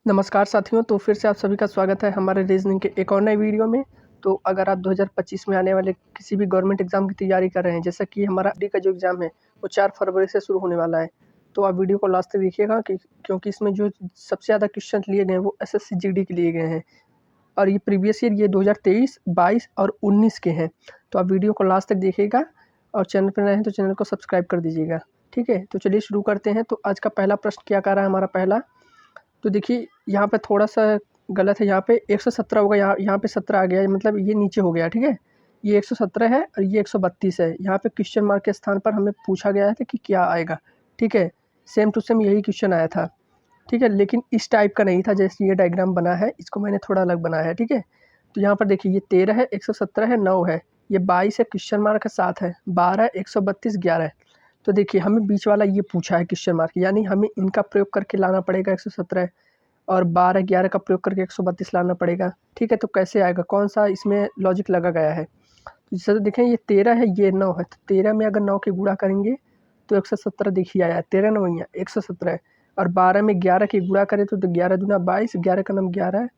नमस्कार साथियों, तो फिर से आप सभी का स्वागत है हमारे रीजनिंग के एक और नए वीडियो में। तो अगर आप 2025 में आने वाले किसी भी गवर्नमेंट एग्ज़ाम की तैयारी कर रहे हैं, जैसा कि हमारा डी का जो एग्ज़ाम है वो 4 फरवरी से शुरू होने वाला है, तो आप वीडियो को लास्ट तक देखिएगा क्योंकि इसमें जो सबसे ज़्यादा क्वेश्चन लिए गए हैं वो एसएससी जीडी के लिए गए हैं और ये प्रीवियस ईयर ये 2023, 22 और 19 के हैं। तो आप वीडियो को लास्ट तक देखिएगा और चैनल पर नए हैं तो चैनल को सब्सक्राइब कर दीजिएगा। ठीक है, तो चलिए शुरू करते हैं। तो आज का पहला प्रश्न क्या कह रहा है हमारा पहला, तो देखिए यहाँ पे थोड़ा-सा गलत है, यहाँ पे 117 होगा, यहाँ पे 17 आ गया है, मतलब ये नीचे हो गया, ठीक है? ये 117 है और ये 132 है। यहाँ पे क्वेश्चन मार्क के स्थान पर हमें पूछा गया था कि क्या आएगा, ठीक है? सेम टू सेम यही क्वेश्चन आया था, ठीक है? लेकिन इस टाइप का नहीं था जैसे ये डायग्राम बना है, इसको मैंने थोड़ा अलग बनाया है, ठीक है? तो यहाँ पर देखिए ये 13 है, 117 है, 9 है, ये 22 है, क्वेश्चन मार्क है 7 है, 12, 132, 11 है। तो देखिए हमें बीच वाला ये पूछा है क्वेश्चन मार्क, यानी हमें इनका प्रयोग करके लाना पड़ेगा 117 और 12, 11 का प्रयोग करके 132 लाना पड़ेगा, ठीक है? तो कैसे आएगा, कौन-सा इसमें लॉजिक लगा गया है? तो जैसे देखें ये 13 है, ये 9 है, तो 13 में अगर 9 के गुणा करेंगे तो 117 देखिए आया, 13 9 117 है और 12 में 11 के गुणा करें तो 11 दूना 22, 11 का नाम 11,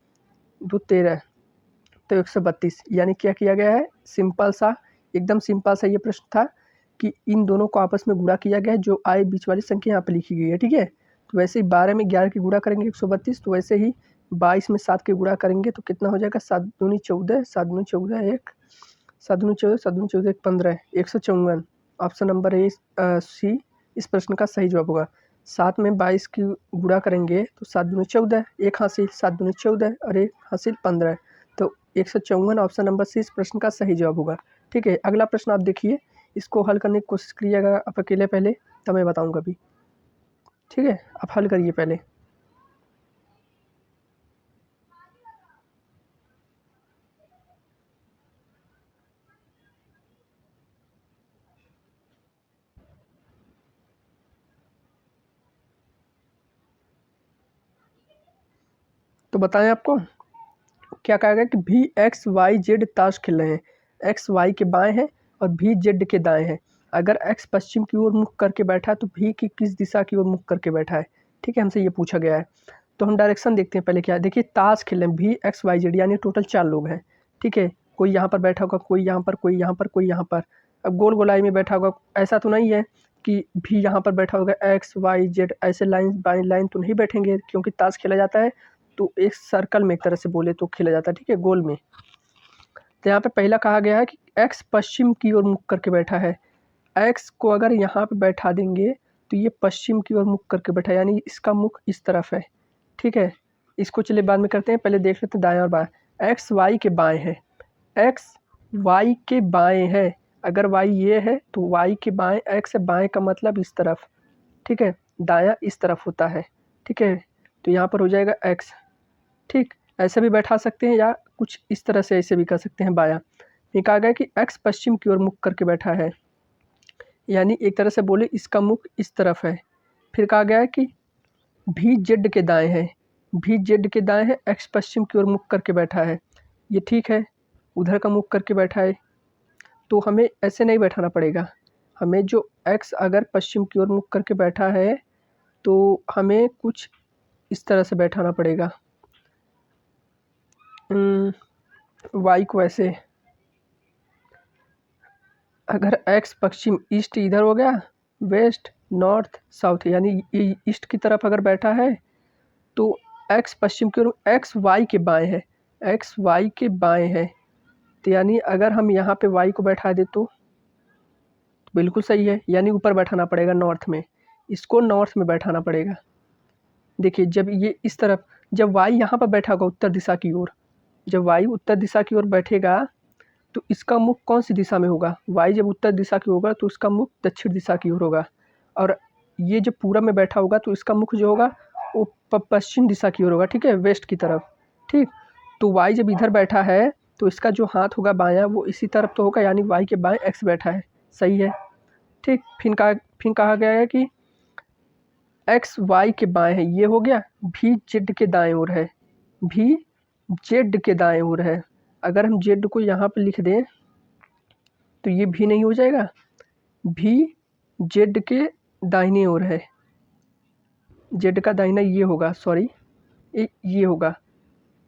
2 13, तो 132। यानी क्या किया गया है, सिंपल सा, एकदम सिंपल सा ये प्रश्न था कि इन दोनों को आपस में गुणा किया गया है, जो आए बीच वाली संख्या यहाँ पे लिखी गई है, ठीक है? तो वैसे ही 12 में 11 की गुणा करेंगे 132, तो वैसे ही 22 में 7 के गुणा करेंगे तो कितना हो जाएगा, 7 दूनी 14, 7 दूनी 14 1, 7 दूनी 14, 7 दूनी 14 1 15, 154। ऑप्शन नंबर ए सी इस प्रश्न का सही जवाब होगा। 7 में 22 की गुणा करेंगे तो 7 दूनी 14, 1 हासिल, 7 दूनी 14 और 1 हासिल 15, तो 154 ऑप्शन नंबर सी इस प्रश्न का सही जवाब होगा, ठीक है? अगला प्रश्न आप देखिए, इसको हल करने की कोशिश करिएगा आप अकेले पहले, तब मैं बताऊँगा अभी, ठीक है? आप हल करिए पहले। तो बताएँ आपको क्या कहा गया कि भी एक्स वाई जेड ताश खेल रहे हैं, एक्स वाई के बाएं हैं और भी जेड के दाएं हैं। अगर एक्स पश्चिम की ओर मुख करके बैठा है तो भी की किस दिशा की ओर मुख करके बैठा है, ठीक है? हमसे ये पूछा गया है। तो हम डायरेक्शन देखते हैं पहले क्या है। देखिए ताश खेल रहे हैं, भी एक्स वाई जेड यानी टोटल 4 लोग हैं, ठीक है? कोई यहाँ पर बैठा होगा, कोई यहाँ पर, कोई यहाँ पर, कोई यहाँ पर। अब गोल गोलाई में बैठा होगा, ऐसा तो नहीं है कि भी यहाँ पर बैठा होगा, एक्स वाई जेड ऐसे लाइन बाई लाइन तो नहीं बैठेंगे, क्योंकि ताश खेला जाता है तो एक सर्कल में एक तरह से बोले तो खेला जाता है, ठीक है, गोल में। तो यहाँ पे पहला कहा गया है कि एक्स पश्चिम की ओर मुख करके बैठा है। एक्स को अगर यहाँ पे बैठा देंगे तो ये पश्चिम की ओर मुख करके बैठा है, यानी इसका मुख इस तरफ है, ठीक है? इसको चलिए बाद में करते हैं, पहले देख लेते हैं दाएं और बाएं। एक्स वाई के बाएं है, एक्स वाई के बाएं है। अगर वाई ये है तो वाई के बाएं, एक्स है, बाएं का मतलब इस तरफ, ठीक है? दायां इस तरफ होता है, ठीक है? तो यहाँ पर हो जाएगा एक्स, ठीक? ऐसे भी बैठा सकते हैं या कुछ इस तरह से ऐसे भी कर सकते हैं बायां। ये कहा गया कि एक्स पश्चिम की ओर मुख करके बैठा है, यानी एक तरह से बोले इसका मुख इस तरफ है। फिर कहा गया है कि भी जेड के दाएं है, भी जेड के दाएं है, एक्स पश्चिम की ओर मुख करके बैठा है। ये ठीक है, उधर का मुख करके बैठा है, तो हमें ऐसे नहीं बैठाना पड़ेगा। हमें जो एक्स अगर पश्चिम की ओर मुख करके बैठा है तो हमें कुछ इस तरह से बैठाना पड़ेगा। वाई को ऐसे, अगर एक्स पश्चिम, ईस्ट इधर हो गया, वेस्ट नॉर्थ साउथ, यानी ईस्ट की तरफ अगर बैठा है तो एक्स पश्चिम की ओर, एक्स वाई के बाएं है, एक्स वाई के बाएं है, तो यानी अगर हम यहाँ पे वाई को बैठा दे तो बिल्कुल सही है, यानी ऊपर बैठाना पड़ेगा नॉर्थ में, इसको नॉर्थ में बैठाना पड़ेगा। देखिए जब ये इस तरफ, जब वाई यहाँ पर बैठा होगा उत्तर दिशा की ओर, जब वाई उत्तर दिशा की ओर बैठेगा तो इसका मुख कौन सी दिशा में होगा, वाई जब उत्तर दिशा की होगा तो इसका मुख दक्षिण दिशा की ओर होगा, और ये जब पूरब में बैठा होगा तो इसका मुख जो होगा वो पश्चिम दिशा की ओर होगा, ठीक है, वेस्ट की तरफ, ठीक? तो वाई जब इधर बैठा है तो इसका जो हाथ होगा बायां वो इसी तरफ तो होगा, यानी वाई के बाएं एक्स बैठा है, सही है, ठीक? फिर कहा गया है कि एक्स वाई के बाएं है, ये हो गया, भी जेड के दाएं ओर है, भी जेड के दाएं ओर है। अगर हम जेड को यहाँ पे लिख दें तो ये भी नहीं हो जाएगा, भी जेड के दाहिने ओर है, जेड का दाहिना ये होगा, सॉरी ये होगा।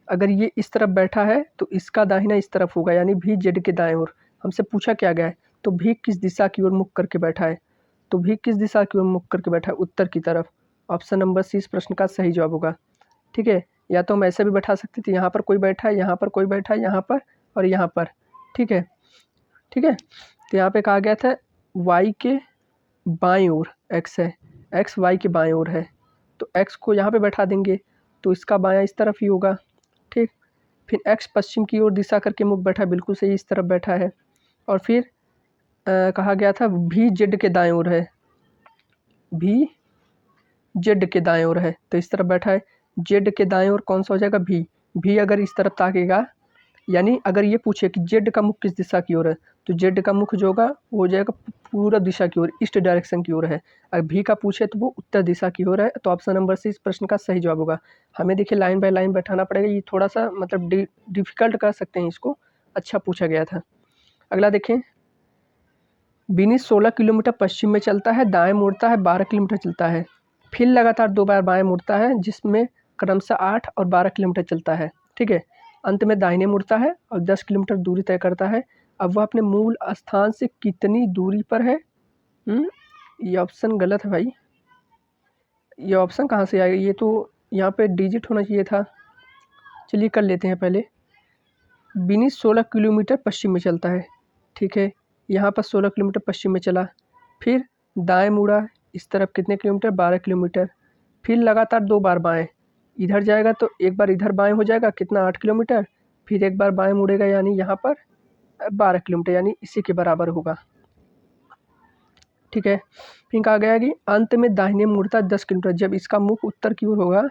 अगर ये इस तरफ बैठा है तो इसका दाहिना इस तरफ होगा, यानी भी जेड के दाएं ओर। हमसे पूछा क्या गया है, तो भी किस दिशा की ओर मुख करके बैठा है, तो भी किस दिशा की ओर मुख करके बैठा है, उत्तर की तरफ। ऑप्शन नंबर सी इस प्रश्न का सही जवाब होगा। ठीक है, या तो हम ऐसे भी बैठा सकते थे, यहाँ पर कोई बैठा है, यहाँ पर कोई बैठा है, यहाँ पर और यहाँ पर। ठीक है, ठीक है। तो यहाँ पे कहा गया था y के बाएं ओर x है, x y के बाएं ओर है, तो x को यहाँ पे बैठा देंगे तो इसका बायां इस तरफ ही होगा। ठीक, फिर x पश्चिम की ओर दिशा करके मुख बैठा, बिल्कुल सही इस तरफ बैठा है। और फिर कहा गया था भी जेड के दाएं ओर है, भी जेड के दाएं ओर है, तो इस तरफ बैठा है। जेड के दाएं ओर कौन सा हो जाएगा, भी अगर इस तरफ ताकेगा, यानी अगर ये पूछे कि जेड का मुख किस दिशा की ओर है, तो जेड का मुख जो होगा वो हो जाएगा पूरब दिशा की ओर, ईस्ट डायरेक्शन की ओर है। अगर भी का पूछे तो वो उत्तर दिशा की ओर है, तो ऑप्शन नंबर सी इस प्रश्न का सही जवाब होगा। हमें देखिए लाइन बाय लाइन बैठाना पड़ेगा, ये थोड़ा सा मतलब डिफिकल्ट कर सकते हैं इसको, अच्छा पूछा गया था। अगला देखें, बिनी 16 किलोमीटर पश्चिम में चलता है, दाएं मुड़ता है, 12 किलोमीटर चलता है, फिर लगातार 2 बार बाएं मुड़ता है, जिसमें क्रमशः 8 और 12 किलोमीटर चलता है। ठीक है, अंत में दाहिने मुड़ता है और 10 किलोमीटर दूरी तय करता है। अब वह अपने मूल स्थान से कितनी दूरी पर है? ये ऑप्शन गलत है भाई, ये ऑप्शन कहाँ से आएगा, ये तो यहाँ पे डिजिट होना चाहिए था। चलिए कर लेते हैं पहले। बिनी 16 किलोमीटर पश्चिम में चलता है, ठीक है, यहाँ पर 16 किलोमीटर पश्चिम में चला, फिर दाएं मुड़ा, इस तरफ कितने किलोमीटर, 12 किलोमीटर, फिर लगातार 2 बार बाएं, इधर जाएगा तो एक बार इधर बाएं हो जाएगा, कितना 8 किलोमीटर, फिर एक बार बाएं मुड़ेगा यानी यहाँ पर 12 किलोमीटर, यानी इसी के बराबर होगा। ठीक है, फिर कहा गया कि अंत में दाहिने मुड़ता 10 किलोमीटर, जब इसका मुख उत्तर की ओर होगा,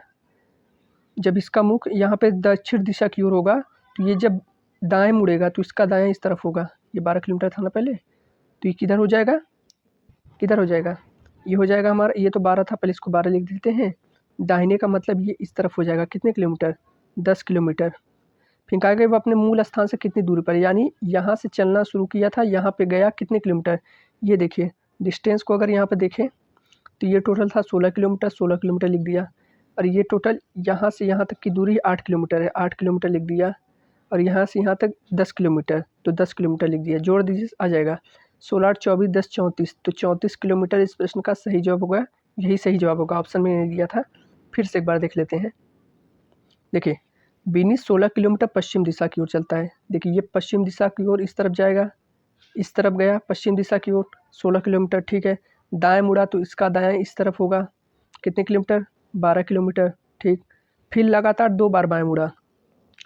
जब इसका मुख यहाँ पे दक्षिण दिशा की ओर होगा, तो ये जब दाएं मुड़ेगा तो इसका दायां इस तरफ होगा। ये 12 किलोमीटर था ना पहले, तो ये किधर हो जाएगा, किधर हो जाएगा, ये हो जाएगा हमारा, ये तो 12 था, पहले इसको 12 लिख देते हैं। दाहिने का मतलब ये इस तरफ हो जाएगा, कितने किलोमीटर, 10 किलोमीटर। फिर कहा गया वो अपने मूल स्थान से कितनी दूरी पर, यानी यहाँ से चलना शुरू किया था, यहाँ पे गया कितने किलोमीटर। ये देखिए डिस्टेंस को अगर यहाँ पे देखें तो ये टोटल था 16 किलोमीटर, 16 किलोमीटर लिख दिया। और ये टोटल यहाँ से यहाँ तक की दूरी 8 किलोमीटर है, 8 किलोमीटर लिख दिया। और यहाँ से यहाँ तक 10 किलोमीटर, तो 10 किलोमीटर लिख दिया, जोड़ दीजिए आ जाएगा 16 8 24 10 34, तो 34 किलोमीटर इस प्रश्न का सही जवाब होगा। यही सही जवाब होगा, ऑप्शन में नहीं दिया था। फिर से एक बार देख लेते हैं। देखिए बिनी 16 किलोमीटर पश्चिम दिशा की ओर चलता है, देखिए ये पश्चिम दिशा की ओर इस तरफ जाएगा, इस तरफ गया पश्चिम दिशा की ओर 16 किलोमीटर। ठीक है, दाएं मुड़ा तो इसका दायां इस तरफ होगा, कितने किलोमीटर, 12 किलोमीटर। ठीक, फिर लगातार 2 बार बाएं मुड़ा,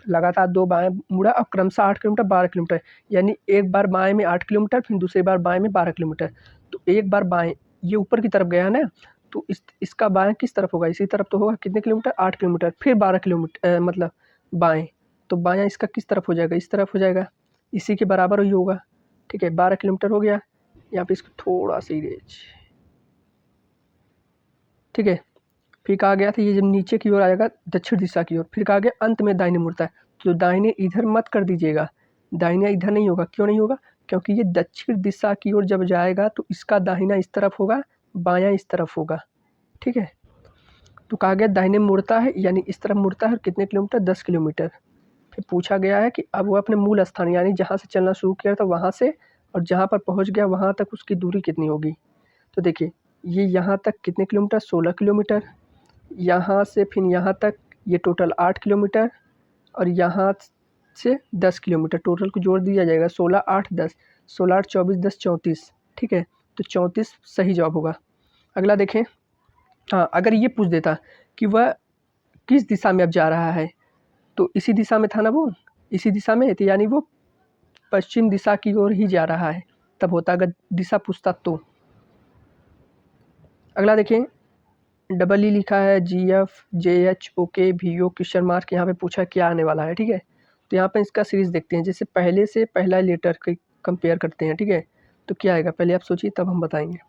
लगातार 2 बाएं मुड़ा और क्रमशः 8 किलोमीटर 12 किलोमीटर, यानी एक बार बाएं में 8 किलोमीटर, फिर दूसरी बार बाएं में 12 किलोमीटर। तो एक बार बाएं, ये ऊपर की तरफ गया है ना, तो इसका बाएं किस तरफ होगा, इसी तरफ तो होगा, कितने किलोमीटर, 8 किलोमीटर, फिर 12 किलोमीटर मतलब बाएं, तो बायां इसका किस तरफ हो जाएगा, इस तरफ हो जाएगा, इसी के बराबर ही होगा। ठीक है, 12 किलोमीटर हो गया, यहाँ पे इसको थोड़ा सा इरेज। ठीक है, फिर कहा गया था ये जब नीचे की ओर आएगा दक्षिण दिशा की ओर, फिर कहा गया अंत में दाहिने मुड़ता है, तो दाहिने इधर मत कर दीजिएगा, दाहिने इधर नहीं होगा, क्यों नहीं होगा, क्योंकि ये दक्षिण दिशा की ओर जब जाएगा तो इसका दाहिना इस तरफ होगा, बायां इस तरफ होगा। ठीक है, तो कहा गया दाहिने मुड़ता है, यानी इस तरफ मुड़ता है, और कितने किलोमीटर, 10 किलोमीटर। फिर पूछा गया है कि अब वो अपने मूल स्थान यानी जहाँ से चलना शुरू किया था वहाँ से और जहाँ पर पहुँच गया वहाँ तक उसकी दूरी कितनी होगी। तो देखिए ये यहाँ तक कितने किलोमीटर, 16 किलोमीटर, यहाँ से फिर यहाँ तक ये टोटल 8 किलोमीटर, और यहाँ से 10 किलोमीटर, टोटल को जोड़ दिया जाएगा 16 8 10, 16 8 24 10 34। ठीक है, तो 34 सही जवाब होगा। अगला देखें, हाँ अगर ये पूछ देता कि वह किस दिशा में अब जा रहा है, तो इसी दिशा में था ना वो, इसी दिशा में, तो यानी वो पश्चिम दिशा की ओर ही जा रहा है, तब होता अगर दिशा पूछता तो। अगला देखें, डबल ई लिखा है, GF JH OK VO question mark, यहाँ पे पूछा क्या आने वाला है। ठीक है, तो यहाँ पे इसका सीरीज देखते हैं, जैसे पहले से पहला लेटर के कंपेयर करते हैं। ठीक है, तो क्या आएगा पहले आप सोचिए तब हम बताएंगे।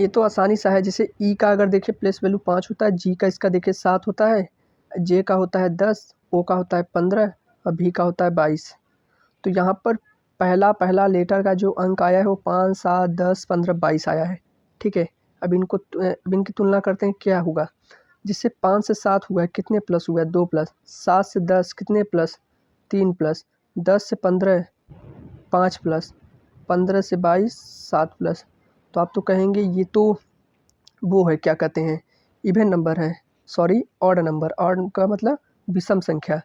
ये तो आसानी सा है, जैसे ई का अगर देखिए प्लेस वैल्यू 5 होता है, जी का इसका देखिए 7 होता है, जे का होता है 10, ओ का होता है 15 और भी का होता है 22। तो यहाँ पर पहला लेटर का जो अंक आया है वो 5, 7, 10, 15, 22 आया है। ठीक है, अब इनकी तुलना करते हैं क्या होगा। जिससे 5 से 7 हुआ है कितने प्लस हुआ है 2 प्लस, 7 से 10 कितने प्लस 3 प्लस, 10 से 15 5 प्लस, 15 से 22 7 प्लस। तो आप तो कहेंगे ये तो वो है, क्या कहते हैं, इवन नंबर है, सॉरी ऑड नंबर। ऑड का मतलब विषम संख्या।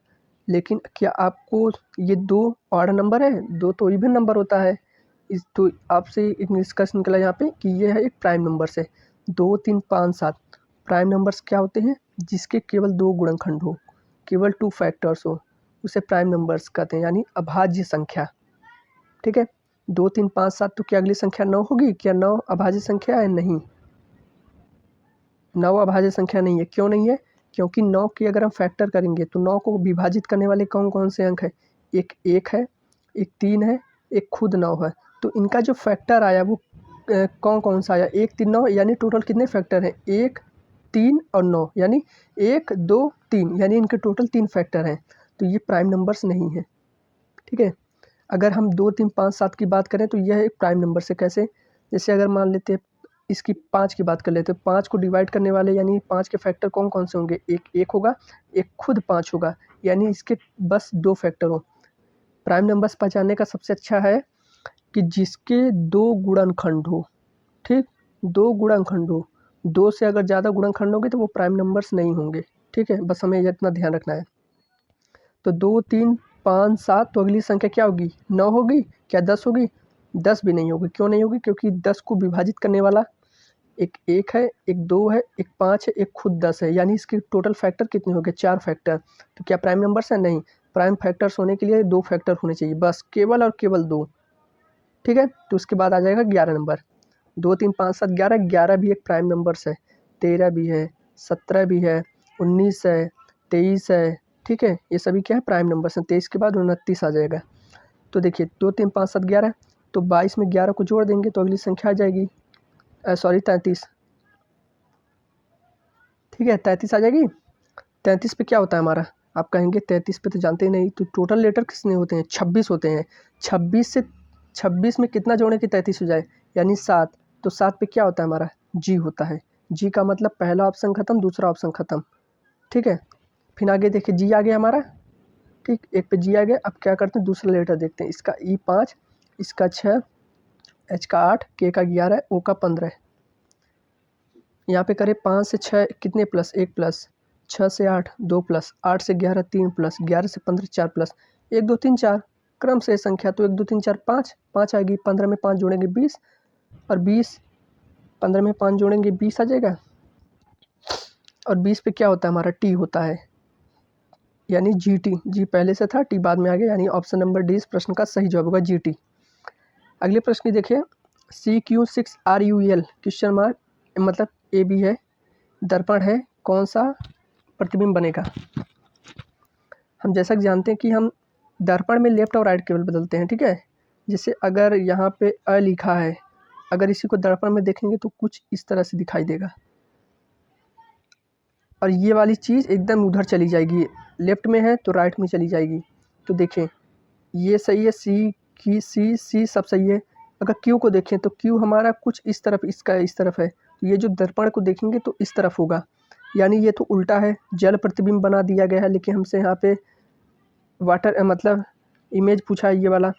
लेकिन क्या आपको ये 2 ऑड नंबर है, 2 तो इवन नंबर होता है। इस तो आपसे एक निष्कर्ष निकला यहाँ पे कि ये है एक प्राइम नंबर से। 2, 3, 5, 7 प्राइम नंबर्स क्या होते हैं, जिसके केवल 2 गुणनखंड हो, केवल 2 फैक्टर्स हो, उसे प्राइम नंबर्स कहते हैं, यानी अभाज्य संख्या। ठीक है, 2, 3, 5, 7 तो क्या अगली संख्या 9 होगी? क्या 9 अभाज्य संख्या है? नहीं, 9 अभाज्य संख्या नहीं है। क्यों नहीं है? क्योंकि 9 की अगर हम फैक्टर करेंगे तो 9 को विभाजित करने वाले कौन कौन से अंक है? एक 1 है, एक 3 है, एक खुद 9 है। तो इनका जो फैक्टर आया वो कौन कौन सा आया? 1, 3, 9, यानी टोटल कितने फैक्टर हैं? 1, 3 और 9, यानी 1, 2, 3, यानी इनके टोटल 3 फैक्टर हैं। तो ये प्राइम नंबर्स नहीं है। ठीक है, अगर हम 2, 3, 5, 7 की बात करें तो यह एक प्राइम नंबर से। कैसे? जैसे अगर मान लेते हैं इसकी 5 की बात कर लेते हैं, 5 को डिवाइड करने वाले यानी 5 के फैक्टर कौन कौन से होंगे? एक 1 होगा, एक खुद 5 होगा, यानी इसके बस 2 फैक्टर हो। प्राइम नंबर्स पहचानने का सबसे अच्छा है कि जिसके 2 गुणनखंड हो। ठीक, 2 गुणनखंड हो, 2 से अगर ज़्यादा गुणनखंड होंगे तो वो प्राइम नंबर्स नहीं होंगे। ठीक है, बस हमें इतना ध्यान रखना है। तो 2, 3, 5, 7 तो अगली संख्या क्या होगी? 9 होगी। क्या 10 होगी? 10 भी नहीं होगी। क्यों नहीं होगी? क्योंकि 10 को विभाजित करने वाला एक 1 है, एक 2 है, एक 5 है, एक खुद 10 है, यानी इसके टोटल फैक्टर कितने हो गए? 4 फैक्टर। तो क्या प्राइम नंबर्स है? नहीं, प्राइम फैक्टर्स होने के लिए 2 फैक्टर होने चाहिए, बस केवल और केवल 2। ठीक है, तो उसके बाद आ जाएगा 11 नंबर। 2, 3, 5, 7, 11, 11 भी एक प्राइम नंबर्स है। 13 भी है, 17 भी है, 19 है, 23 है। ठीक है, ये सभी क्या है? प्राइम नंबर्स हैं। 23 के बाद 29 आ जाएगा। तो देखिए 2, 3, 5, 7, 11, तो 22 में 11 को जोड़ देंगे तो अगली संख्या आ जाएगी, सॉरी 33। ठीक है, 33 आ जाएगी। 33 पे क्या होता है हमारा? आप कहेंगे 33 पे तो जानते ही नहीं, तो टोटल लेटर कितने होते हैं? 26 होते हैं। 26 में कितना जोड़े कि 33 हो जाए? यानी 7। तो 7 पे क्या होता है हमारा? जी होता है। जी का मतलब पहला ऑप्शन खत्म, दूसरा ऑप्शन खत्म। ठीक है, फिर आगे देखिए जी आ गया हमारा। ठीक, एक पे जी आ गया। अब क्या करते हैं, दूसरा लेटर देखते हैं। इसका ई 5, इसका 6, एच का 8, के का 11, ओ का 15। यहाँ पे करें 5 से 6 कितने प्लस? 1 प्लस, 6 से 8 2 प्लस, 8 से 11 3 प्लस, 11 से 15 4 प्लस, 1 2 3 4 क्रम से संख्या। तो 1 2 3 4 5 5 आएगी। 15 में 5 जोड़ेंगे 20, और 20 15 में 5 जोड़ेंगे 20 आ जाएगा। और 20 पे क्या होता है हमारा? टी होता है, यानी जी टी। जी पहले से था, टी बाद में आ गया, यानी ऑप्शन नंबर डी इस प्रश्न का सही जवाब होगा, जी टी। अगले प्रश्न की देखिए, CQ6RUL क्वेश्चन मार्क, मतलब ए बी है, दर्पण है, कौन सा प्रतिबिंब बनेगा? हम जैसा कि जानते हैं कि हम दर्पण में लेफ्ट और राइट केवल बदलते हैं। ठीक है, जैसे अगर यहाँ पे अ लिखा है, अगर इसी को दर्पण में देखेंगे तो कुछ इस तरह से दिखाई देगा, और ये वाली चीज़ एकदम उधर चली जाएगी, लेफ्ट में है तो राइट में चली जाएगी। तो देखें ये सही है, सी सब सही है। अगर क्यू को देखें तो क्यू हमारा कुछ इस तरफ, इसका इस तरफ है, तो ये जो दर्पण को देखेंगे तो इस तरफ होगा, यानी ये तो उल्टा है। जल प्रतिबिंब बना दिया गया है, लेकिन हमसे यहाँ पे वाटर मतलब इमेज पूछा है, ये वाला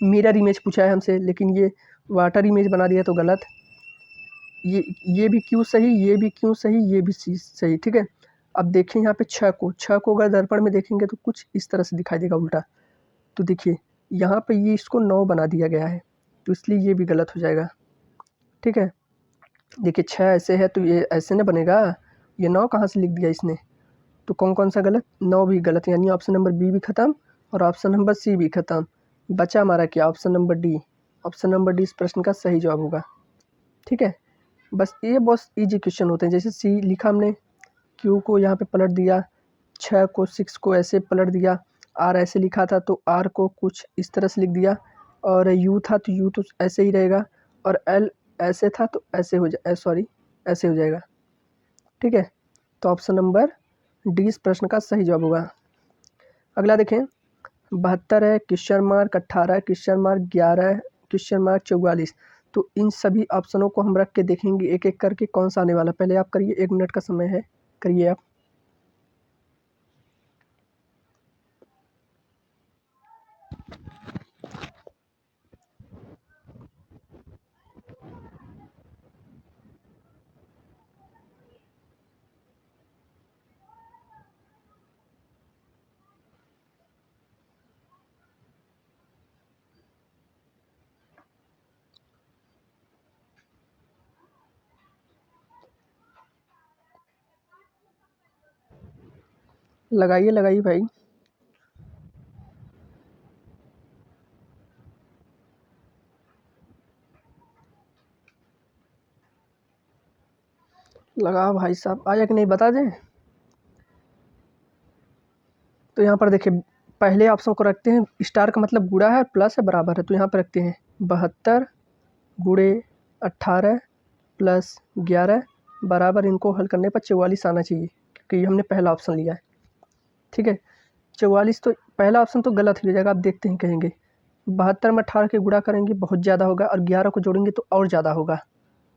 मिरर इमेज पूछा है हमसे, लेकिन ये वाटर इमेज बना दिया तो गलत। ये भी क्यू सही, ये भी क्यू सही, ये भी सी सही। ठीक है, अब देखें यहाँ पे 6 को अगर दर्पण में देखेंगे तो कुछ इस तरह से दिखाई देगा उल्टा। तो देखिए यहाँ पे ये इसको 9 बना दिया गया है, तो इसलिए ये भी गलत हो जाएगा। ठीक है, देखिए 6 ऐसे है तो ये ऐसे ना बनेगा, ये 9 कहाँ से लिख दिया इसने? तो कौन कौन सा गलत? 9 भी गलत, यानी ऑप्शन नंबर बी भी खत्म और ऑप्शन नंबर सी भी खत्म। बचा हमारा क्या? Option number D. Option number D इस प्रश्न का सही जवाब होगा। ठीक है, बस ये बहुत ईजी क्वेश्चन होते हैं। जैसे सी लिखा हमने, क्यू को यहाँ पे पलट दिया, 6 को 6 को ऐसे पलट दिया, आर ऐसे लिखा था तो आर को कुछ इस तरह से लिख दिया, और यू था तो यू तो ऐसे ही रहेगा, और एल ऐसे था तो ऐसे हो जाए, सॉरी ऐसे हो जाएगा। ठीक है, तो ऑप्शन नंबर डी इस प्रश्न का सही जवाब होगा। अगला देखें, 72 है, question mark 18, question mark 11, question mark 44। तो इन सभी ऑप्शनों को हम रख के देखेंगे एक एक करके कौन सा आने वाला। पहले आप करिए, 1 मिनट का समय है, करिए आप। लगाइए लगाइए भाई। लगा भाई साहब, आया कि नहीं बता दें। तो यहाँ पर देखिए, पहले ऑप्शन को रखते हैं, स्टार का मतलब गुणा है, प्लस है, बराबर है। तो यहाँ पर रखते हैं 72 गुणे 18 प्लस 11 बराबर, इनको हल करने पर 44 आना चाहिए, क्योंकि ये हमने पहला ऑप्शन लिया है। ठीक है, 44 तो पहला ऑप्शन तो गलत हो जाएगा, आप देखते हैं कहेंगे। 72 में 18 के गुणा करेंगे बहुत ज़्यादा होगा, और 11 को जोड़ेंगे तो और ज़्यादा होगा,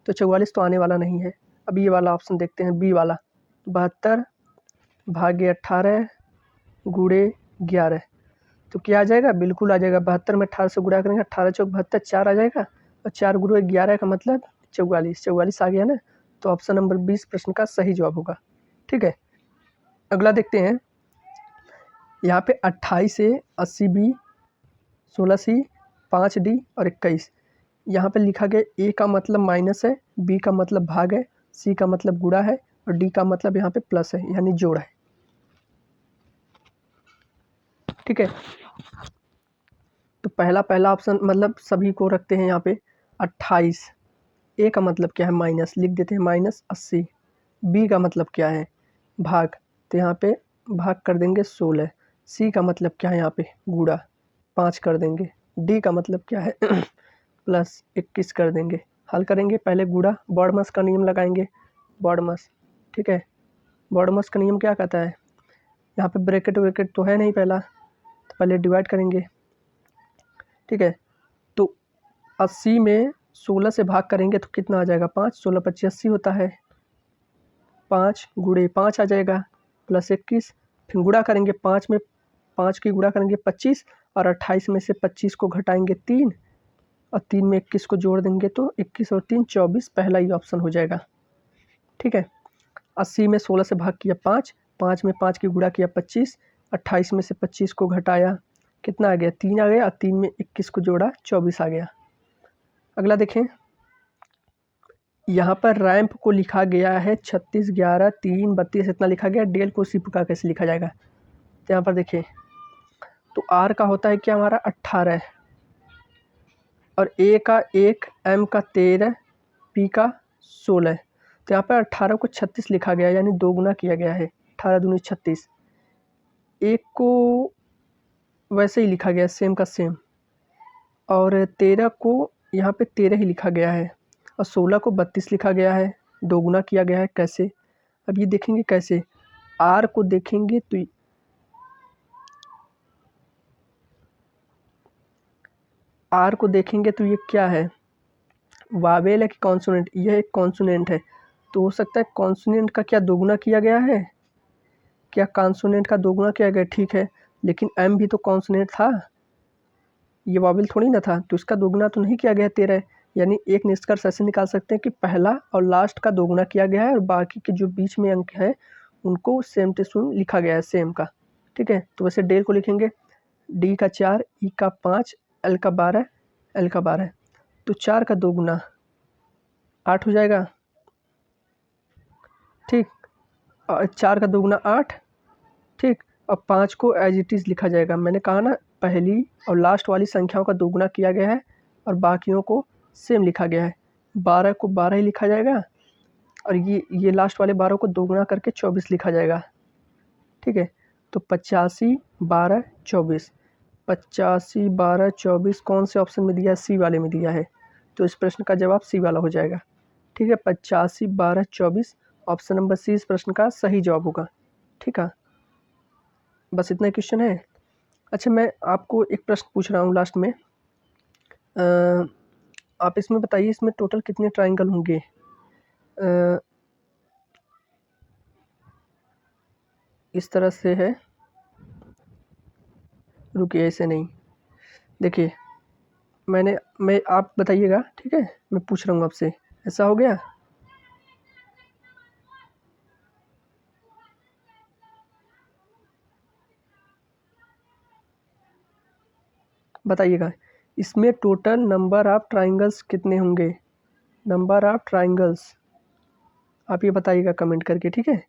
तो 44 तो आने वाला नहीं है। अब ये वाला ऑप्शन देखते हैं, बी वाला, 72 भागे 18 गुणे 11। तो क्या आ जाएगा, बिल्कुल आ जाएगा। 72 में 18 से गुणा करेंगे, 18 चौक 72, 4 आ जाएगा, और 4 गुणे 11 का मतलब 44, 44 आ गया ना। तो ऑप्शन नंबर 20 प्रश्न का सही जवाब होगा। ठीक है, अगला देखते हैं। यहाँ पे 28 से 80 बी, 16 सी, 5 डी और 21। यहाँ पे लिखा गया ए का मतलब माइनस है, बी का मतलब भाग है, सी का मतलब गुणा है, और डी का मतलब यहाँ पे प्लस है, यानी जोड़ है। ठीक है, तो पहला ऑप्शन मतलब सभी को रखते हैं यहाँ पे 28। ए का मतलब क्या है, माइनस, लिख देते हैं माइनस 80। बी का मतलब क्या है, भाग, तो यहाँ पे भाग कर देंगे 16। सी का मतलब क्या है, यहाँ पे गुणा, 5 कर देंगे। डी का मतलब क्या है प्लस 21 कर देंगे। हल करेंगे, पहले गुणा, बॉडमस का नियम लगाएंगे, बॉडमस। ठीक है, बॉडमस का नियम क्या कहता है, यहाँ पे ब्रैकेट व्रैकेट तो है नहीं पहला, तो पहले डिवाइड करेंगे। ठीक है, तो 80 में 16 से भाग करेंगे तो कितना आ जाएगा, 5, 16 25 80 होता है, 5 गुणे 5 आ जाएगा, प्लस 21। फिर गुणा करेंगे, 5 में 5 की गुणा करेंगे 25, और 28 में से 25 को घटाएंगे 3, और 3 में 21 को जोड़ देंगे तो 21 और 3 24, पहला ही ऑप्शन हो जाएगा। ठीक है, 80 में 16 से भाग किया 5, 5 में 5 की गुणा किया 25, 28 में से 25 को घटाया, कितना आ गया, 3 आ गया, और 3 में 21 को जोड़ा 24 आ गया। अगला देखें, यहाँ पर रैंप को लिखा गया है 36 11 3 32, इतना लिखा गया। डेल को उसी प्रकार कैसे लिखा जाएगा, तो यहाँ पर देखिए, तो आर का होता है क्या हमारा 18, और ए का 1, एम का 13, पी का 16। तो यहाँ पर 18 को 36 लिखा गया है, यानी 2 गुना किया गया है, 18 दूनी 36। एक को वैसे ही लिखा गया है, सेम का सेम, और 13 को यहाँ पे 13 ही लिखा गया है, और 16 को 32 लिखा गया है, 2 गुना किया गया है। कैसे, अब ये देखेंगे कैसे, आर को देखेंगे तो आर को देखेंगे तो ये क्या है, वावेल है कि कॉन्सोनेंट, यह एक कॉन्सोनेंट है, तो हो सकता है कॉन्सोनेंट का क्या दोगुना किया गया है, क्या कॉन्सोनेंट का दोगुना किया गया, ठीक है, लेकिन एम भी तो कॉन्सोनेंट था, ये वावेल थोड़ी ना था, तो इसका दोगुना तो नहीं किया गया 13। यानी एक निष्कर्ष ऐसे निकाल सकते हैं कि पहला और लास्ट का दोगुना किया गया है, और बाकी के जो बीच में अंक हैं उनको सेम टू सेम लिखा गया है, सेम का। ठीक है, तो वैसे डेल को लिखेंगे, डी का 4, ई का 5, एल का 12, एल का 12। तो 4 का दोगुना 8 हो जाएगा। ठीक, और 4 का दोगुना 8। ठीक, और 5 को एज इट इज़ लिखा जाएगा। मैंने कहा ना, पहली और लास्ट वाली संख्याओं का दोगुना किया गया है, और बाकियों को सेम लिखा गया है। 12 को 12 ही लिखा जाएगा, और ये लास्ट वाले 12 को दोगुना करके 24 लिखा जाएगा। ठीक है, तो 85 12 24, 85 12 24 कौन से ऑप्शन में दिया है, सी वाले में दिया है, तो इस प्रश्न का जवाब सी वाला हो जाएगा। ठीक है, 85 12 24 ऑप्शन नंबर सी इस प्रश्न का सही जवाब होगा। ठीक है, बस इतना क्वेश्चन है। अच्छा, मैं आपको एक प्रश्न पूछ रहा हूँ लास्ट में। आप इसमें बताइए, इसमें टोटल कितने ट्राइंगल होंगे? इस तरह से है, रुकिए ऐसे नहीं, देखिए मैं आप बताइएगा, ठीक है? मैं पूछ रहा हूँ आपसे, ऐसा हो गया? बताइएगा, इसमें टोटल नंबर ऑफ ट्राइंगल्स कितने होंगे? नंबर ऑफ ट्राइंगल्स आप ये बताइएगा कमेंट करके, ठीक है?